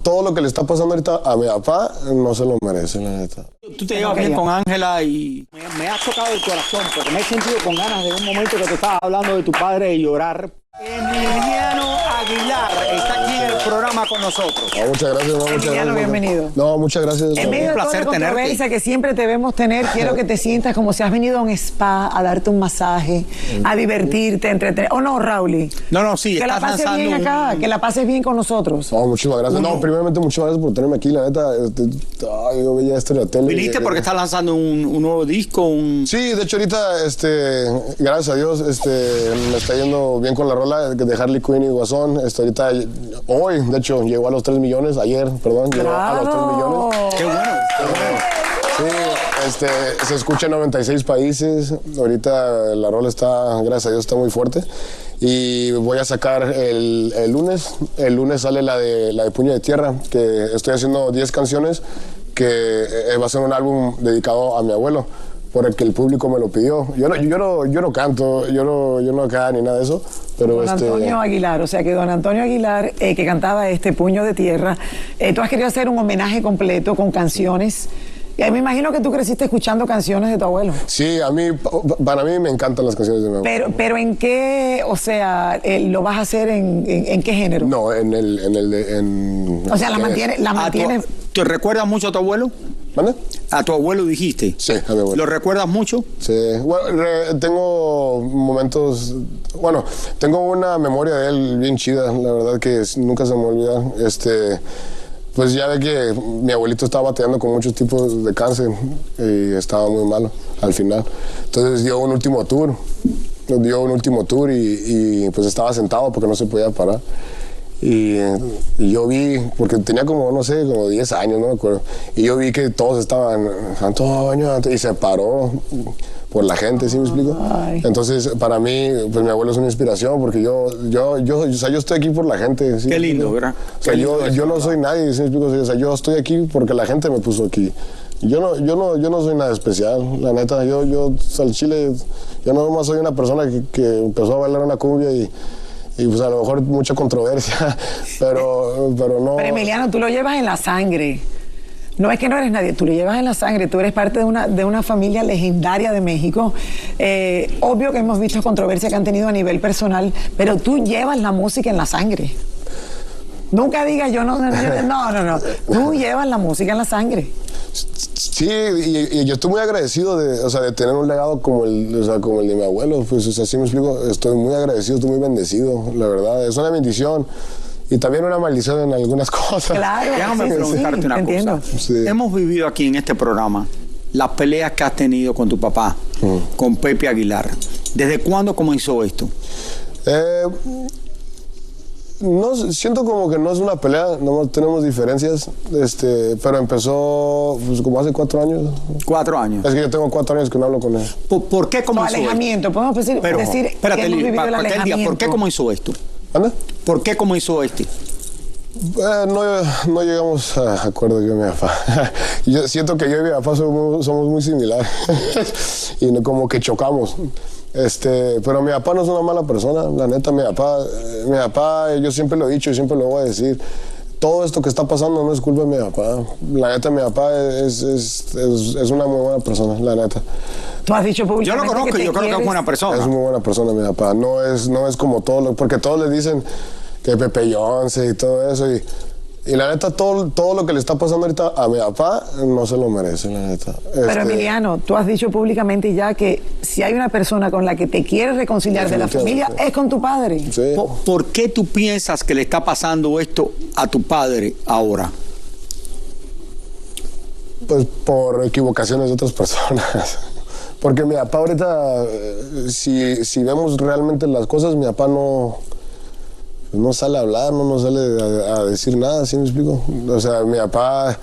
todo lo que le está pasando ahorita a mi papá no se lo merece, la neta. Tú te llevas bien con Ángela y me ha tocado el corazón porque me he sentido con ganas de un momento que te estabas hablando de tu padre de llorar. Emiliano Aguilar está aquí en el programa con nosotros. No, muchas gracias. No, muchas Emiliano, gracias. bienvenido. No, muchas gracias. En medio de toda la controversia que siempre te vemos tener, quiero que te sientas como si has venido a un spa a darte un masaje, a divertirte, a entretener. ¿O no, Raúl? No, sí, que la pases bien acá, que la pases bien con nosotros. No, muchísimas gracias. No, primeramente, muchas gracias por tenerme aquí, la neta. Yo veía esto en la tele. ¿Viniste porque estás lanzando un nuevo disco? Sí, de hecho, ahorita, gracias a Dios, me está yendo bien con la rola de Harley Quinn y Guasón. Ahorita, hoy, de hecho, llegó a los 3 millones. Ayer, perdón, llegó a los 3 millones. ¡Qué bueno! Sí, se escucha en 96 países. Ahorita la rola está, gracias a Dios, está muy fuerte. Y voy a sacar el lunes. El lunes sale la de Puño de Tierra, que estoy haciendo 10 canciones, que va a ser un álbum dedicado a mi abuelo, por el que el público me lo pidió. Yo no canto, yo no acá ni nada de eso, pero Don Antonio Aguilar, o sea que don Antonio Aguilar, que cantaba Puño de Tierra, tú has querido hacer un homenaje completo con canciones. Y me imagino que tú creciste escuchando canciones de tu abuelo. Sí, para mí me encantan las canciones de mi abuelo. Pero ¿en qué, o sea, lo vas a hacer en qué género? No, o sea, la mantiene. ¿Te recuerdas mucho a tu abuelo? ¿Vale? ¿A tu abuelo dijiste? Sí, a mi abuelo. ¿Lo recuerdas mucho? Sí. Bueno, tengo momentos... Bueno, tengo una memoria de él bien chida, la verdad que nunca se me olvida. Pues ya ve que mi abuelito estaba batallando con muchos tipos de cáncer y estaba muy malo al final. Entonces dio un último tour. Y pues estaba sentado porque no se podía parar. Y yo vi, porque tenía como 10 años, no me acuerdo. Y yo vi que todos estaban, Antonio, y se paró por la gente, ¿sí me explico? Ay. Entonces, para mí, pues mi abuelo es una inspiración, porque yo estoy aquí por la gente. ¿Sí? Qué lindo, ¿verdad? O sea, yo no soy nadie, ¿sí me explico? O sea, yo estoy aquí porque la gente me puso aquí. Yo no soy nada especial, la neta. Yo al chile, yo no más soy una persona que empezó a bailar una cumbia y pues a lo mejor mucha controversia, pero no... Pero Emiliano, tú lo llevas en la sangre. No es que no eres nadie, tú lo llevas en la sangre. Tú eres parte de una familia legendaria de México. Obvio que hemos visto controversias que han tenido a nivel personal, pero tú llevas la música en la sangre. Nunca digas no. Tú llevas la música en la sangre. Sí, y yo estoy muy agradecido de tener un legado como el de mi abuelo. Pues, o sea, sí me explico, estoy muy agradecido, estoy muy bendecido, la verdad. Es una bendición y también una maldición en algunas cosas. Claro. Déjame preguntarte una cosa. Sí. Hemos vivido aquí en este programa las peleas que has tenido con tu papá, con Pepe Aguilar. ¿Desde cuándo comenzó esto? No, siento como que no es una pelea, no tenemos diferencias, pero empezó pues, como hace 4 años. 4 años. Es que yo tengo 4 años que no hablo con él. ¿Por qué comenzó alejamiento, podemos decir que hemos vivido el alejamiento. ¿Por qué comenzó esto? ¿Anda? ¿Por qué comenzó No llegamos a acuerdo yo y mi papá. Yo siento que yo y mi papá somos muy similares y como que chocamos. Pero mi papá no es una mala persona, la neta. Mi papá, yo siempre lo he dicho y siempre lo voy a decir. Todo esto que está pasando no es culpa de mi papá. La neta, mi papá es una muy buena persona, la neta. Tú has dicho públicamente. Yo lo conozco y yo creo que es buena persona. Es muy buena persona, mi papá. No es como porque todos le dicen que Pepe Jonce y todo eso. Y la neta, todo lo que le está pasando ahorita a mi papá no se lo merece, la neta. Pero Emiliano, tú has dicho públicamente ya que si hay una persona con la que te quieres reconciliar de la familia, es con tu padre. Sí. ¿Por qué tú piensas que le está pasando esto a tu padre ahora? Pues por equivocaciones de otras personas. Porque mi papá ahorita, si vemos realmente las cosas, mi papá no sale a hablar, no sale a decir nada, ¿sí me explico? O sea, mi papá,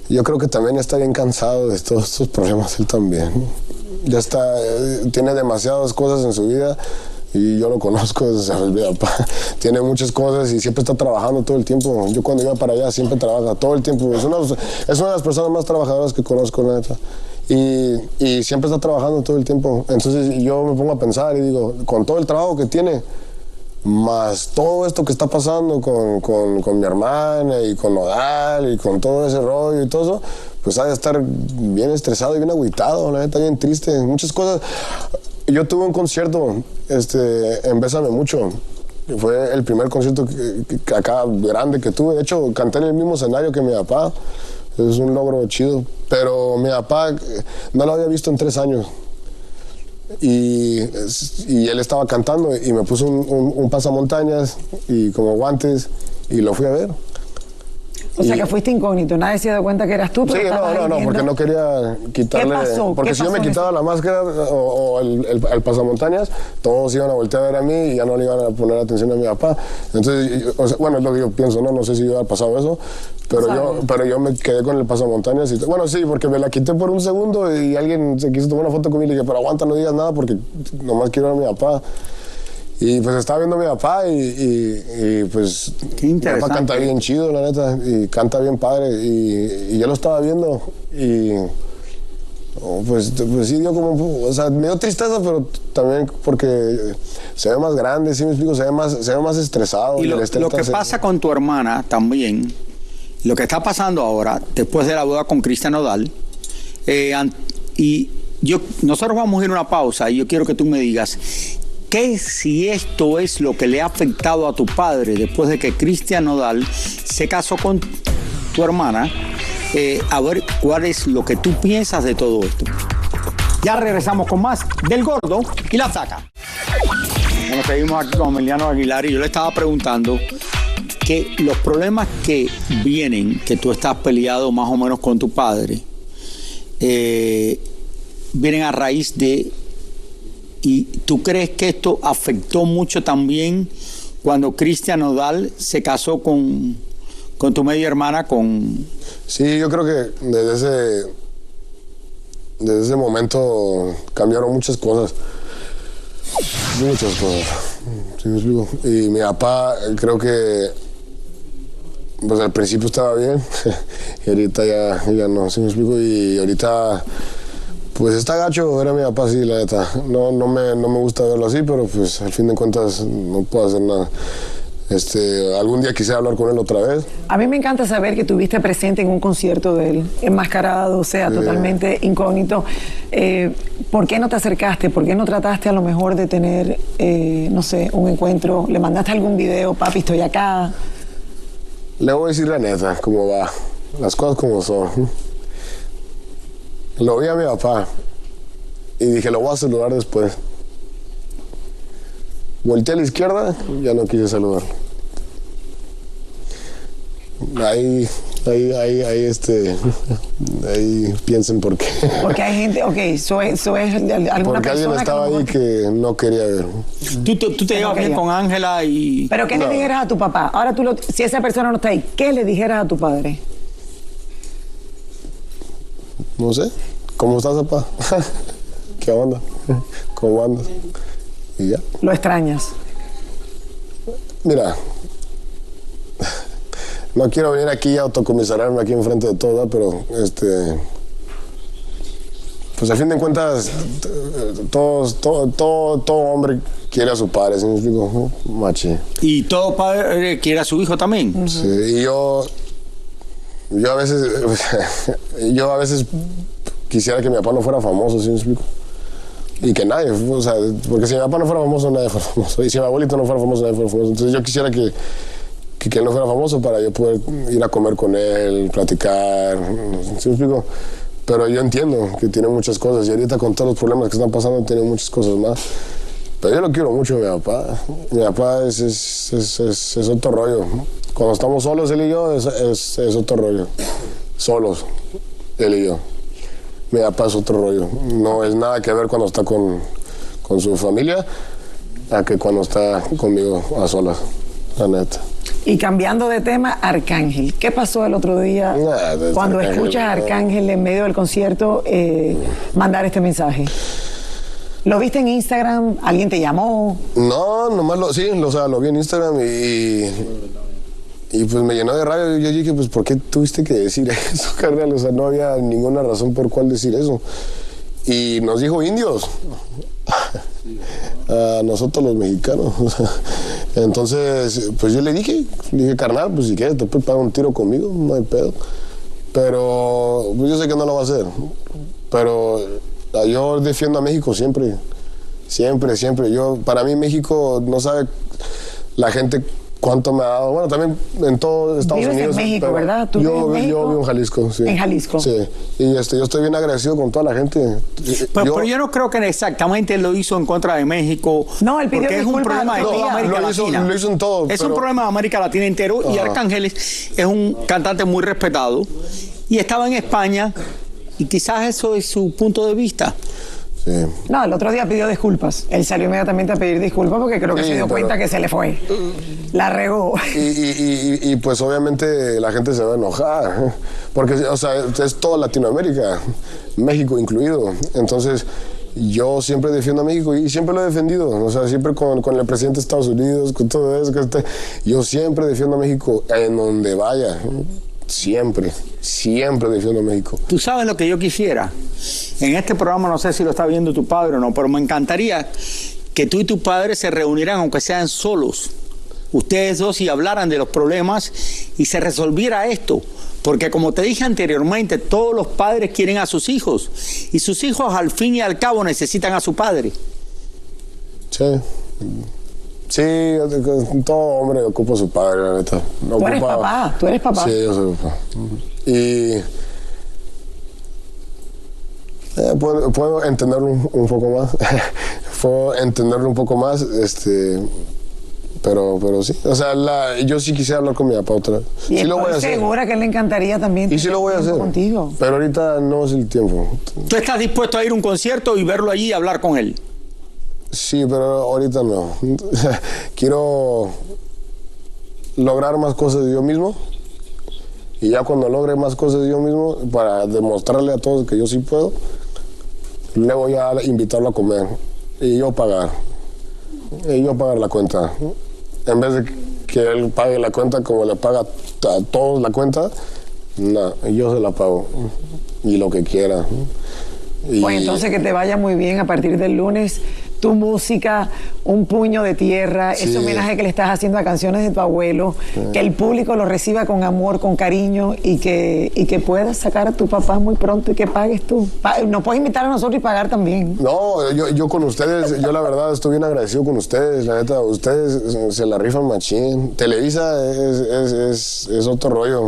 yo creo que también está bien cansado de todos estos problemas, él también. Ya tiene demasiadas cosas en su vida y yo lo conozco, o sea, mi papá tiene muchas cosas y siempre está trabajando todo el tiempo. Yo cuando iba para allá siempre trabaja todo el tiempo. Es una de las personas más trabajadoras que conozco, la neta. Y siempre está trabajando todo el tiempo. Entonces yo me pongo a pensar y digo, con todo el trabajo que tiene, más todo esto que está pasando con mi hermana y con Nodal y con todo ese rollo y todo eso, pues ha de estar bien estresado y bien agüitado, la neta, bien triste, muchas cosas. Yo tuve un concierto en Bésame Mucho. Fue el primer concierto que acá grande que tuve. De hecho, canté en el mismo escenario que mi papá. Es un logro chido. Pero mi papá no lo había visto en 3 años. Y él estaba cantando y me puso un pasamontañas y como guantes y lo fui a ver. O sea que fuiste incógnito, nadie se dio cuenta que eras tú. Pero sí, no, porque no quería quitarle. ¿Qué pasó? Porque si yo me quitaba la máscara o el pasamontañas, todos iban a voltear a ver a mí y ya no le iban a poner atención a mi papá. Entonces, bueno, es lo que yo pienso, no sé si iba a pasar eso, pero yo me quedé con el pasamontañas. Bueno, sí, porque me la quité por un segundo y alguien se quiso tomar una foto conmigo y le dije, pero aguanta, no digas nada porque nomás quiero ver a mi papá. Y pues estaba viendo a mi papá y pues mi papá canta bien chido, la neta, y canta bien padre. Y yo lo estaba viendo y pues sí dio como, o sea, me dio tristeza, pero también porque se ve más grande, ¿sí me explico? Se ve más estresado. Y lo que pasa con tu hermana también, lo que está pasando ahora, después de la boda con Cristian Nodal, nosotros vamos a ir a una pausa y yo quiero que tú me digas, ¿qué si esto es lo que le ha afectado a tu padre después de que Cristian Nodal se casó con tu hermana? A ver cuál es lo que tú piensas de todo esto. Ya regresamos con más del Gordo y la Flaca. Bueno, seguimos aquí con Emiliano Aguilar y yo le estaba preguntando que los problemas que vienen, que tú estás peleado más o menos con tu padre, vienen a raíz de... ¿Y tú crees que esto afectó mucho también cuando Cristian Nodal se casó con tu media hermana? Sí, yo creo que desde ese momento cambiaron muchas cosas. Muchas cosas. ¿Sí me explico? Y mi papá creo que pues al principio estaba bien y ahorita ya no, ¿sí me explico? Y ahorita... Pues está gacho ver a mi papá así, la neta. No me gusta verlo así, pero pues al fin de cuentas no puedo hacer nada. Algún día quisiera hablar con él otra vez. A mí me encanta saber que tuviste presente en un concierto de él, enmascarado, o sea, totalmente incógnito. ¿Por qué no te acercaste? ¿Por qué no trataste a lo mejor de tener, no sé, un encuentro? ¿Le mandaste algún video? Papi, estoy acá. Le voy a decir la neta, cómo va. Las cosas como son. Lo vi a mi papá y dije, lo voy a saludar después. Volteé a la izquierda, ya no quise saludar. Ahí piensen por qué. Porque hay gente, eso es alguna porque alguien estaba ahí que no quería ver. Tú te llevas bien con Ángela y... Pero ¿qué le dijeras a tu papá? Ahora si esa persona no está ahí, ¿qué le dijeras a tu padre? No sé. ¿Cómo estás, papá? ¿Qué onda? ¿Cómo andas? Y ya. ¿Lo extrañas? Mira, no quiero venir aquí a autocomisararme aquí enfrente de todo, pero pues al fin de cuentas todo hombre quiere a su padre, ¿sí me explico? Machi. ¿Y todo padre quiere a su hijo también? Sí, y yo a veces quisiera que mi papá no fuera famoso, ¿sí me explico? Y que nadie, o sea, porque si mi papá no fuera famoso, nadie fuera famoso. Y si mi abuelito no fuera famoso, nadie fuera famoso. Entonces yo quisiera que él no fuera famoso para yo poder ir a comer con él, platicar, ¿sí me explico? Pero yo entiendo que tiene muchas cosas y ahorita con todos los problemas que están pasando tiene muchas cosas más. Pero yo lo quiero mucho a mi papá. Mi papá es otro rollo. Cuando estamos solos, él y yo, es otro rollo. Solos, él y yo. Mi papá es otro rollo. No es nada que ver cuando está con su familia a que cuando está conmigo a solas, la neta. Y cambiando de tema, Arcángel. ¿Qué pasó el otro día cuando escuchas a Arcángel en medio del concierto mandar este mensaje? ¿Lo viste en Instagram? ¿Alguien te llamó? No, nomás lo vi en Instagram y pues me llenó de rabia. Yo dije, pues, ¿por qué tuviste que decir eso, carnal? O sea, no había ninguna razón por cuál decir eso. Y nos dijo indios. a nosotros los mexicanos. Entonces, pues yo le dije, carnal, pues si quieres te puedes pagar un tiro conmigo, no hay pedo. Pero pues yo sé que no lo va a hacer. Pero yo defiendo a México siempre. Siempre. Para mí México no sabe la gente cuánto me ha dado. Bueno, también en todo Estados Unidos. Vives en México, ¿verdad? ¿Tú yo vivo en Jalisco, sí. En Jalisco. Sí. Y yo estoy bien agradecido con toda la gente. Pero yo no creo que exactamente él lo hizo en contra de México. No, él pidió porque es un problema de toda América Latina. Lo hizo en todo. Es un problema de América Latina entero. Y Arcángeles es un cantante muy respetado. Y estaba en España. Y quizás eso es su punto de vista. Sí. No, el otro día pidió disculpas. Él salió inmediatamente a pedir disculpas porque creo que se dio cuenta que se le fue. La regó. Y pues obviamente la gente se va a enojar. Porque, o sea, es toda Latinoamérica, México incluido. Entonces, yo siempre defiendo a México y siempre lo he defendido. O sea, siempre con el presidente de Estados Unidos, con todo eso. Yo siempre defiendo a México en donde vaya. Siempre defiendo a México. Tú sabes lo que yo quisiera. En este programa, no sé si lo está viendo tu padre o no, pero me encantaría que tú y tu padre se reunieran, aunque sean solos, ustedes dos, y hablaran de los problemas y se resolviera esto. Porque como te dije anteriormente, todos los padres quieren a sus hijos y sus hijos al fin y al cabo necesitan a su padre. Sí. Sí, todo hombre ocupa a su padre, la neta. No tú eres papá, tú eres papá. Sí, yo soy papá. Y puedo entenderlo un poco más. Puedo entenderlo un poco más, pero sí. O sea, yo sí quisiera hablar con mi papá otra vez. Y sí lo voy a hacer. Segura que le encantaría también. Y sí lo voy a hacer. Contigo. Pero ahorita no es el tiempo. ¿Tú estás dispuesto a ir a un concierto y verlo allí y hablar con él? Sí, pero ahorita no. Quiero lograr más cosas yo mismo. Y ya cuando logre más cosas yo mismo, para demostrarle a todos que yo sí puedo, le voy a invitarlo a comer. Y yo pagar. Y yo pagar la cuenta. En vez de que él pague la cuenta como le paga a todos la cuenta, no, yo se la pago. Y lo que quiera. Pues entonces que te vaya muy bien a partir del lunes. Tu música, un puño de tierra, ese homenaje que le estás haciendo a canciones de tu abuelo, que el público lo reciba con amor, con cariño y que puedas sacar a tu papá muy pronto y que pagues tú. Nos puedes invitar a nosotros y pagar también. No, yo con ustedes, yo la verdad estoy bien agradecido con ustedes, la neta, ustedes se la rifan machín. Televisa es otro rollo,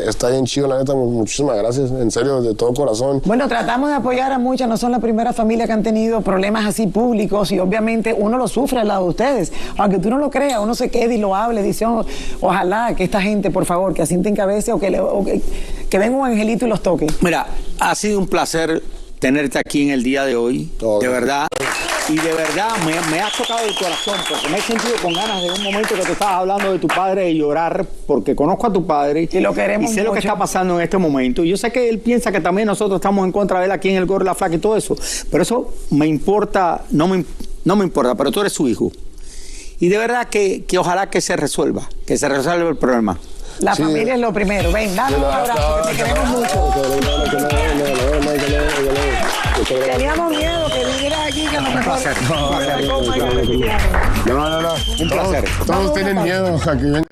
está bien chido, la neta, muchísimas gracias, en serio, de todo corazón. Bueno, tratamos de apoyar a muchas, no son la primera familia que han tenido problemas así públicos y obviamente uno lo sufre al lado de ustedes. Aunque tú no lo creas, uno se quede y lo hable, dice, ojalá que esta gente, por favor, que asienten cabeza o que venga un angelito y los toque. Mira, ha sido un placer tenerte aquí en el día de hoy, de verdad. Y de verdad me ha tocado el corazón, porque me he sentido con ganas de un momento que tú estabas hablando de tu padre de llorar, porque conozco a tu padre y lo queremos y sé mucho. Lo que está pasando en este momento. Y yo sé que él piensa que también nosotros estamos en contra de él aquí en El Gordo y la Flaca y todo eso. Pero eso me importa, no me importa, pero tú eres su hijo. Y de verdad que ojalá que se resuelva el problema. La familia es lo primero. Ven, dale un abrazo, que te queremos mucho. Teníamos miedo que vinieras aquí, que a lo mejor... No. Un placer. Todos tienen miedo a que venga.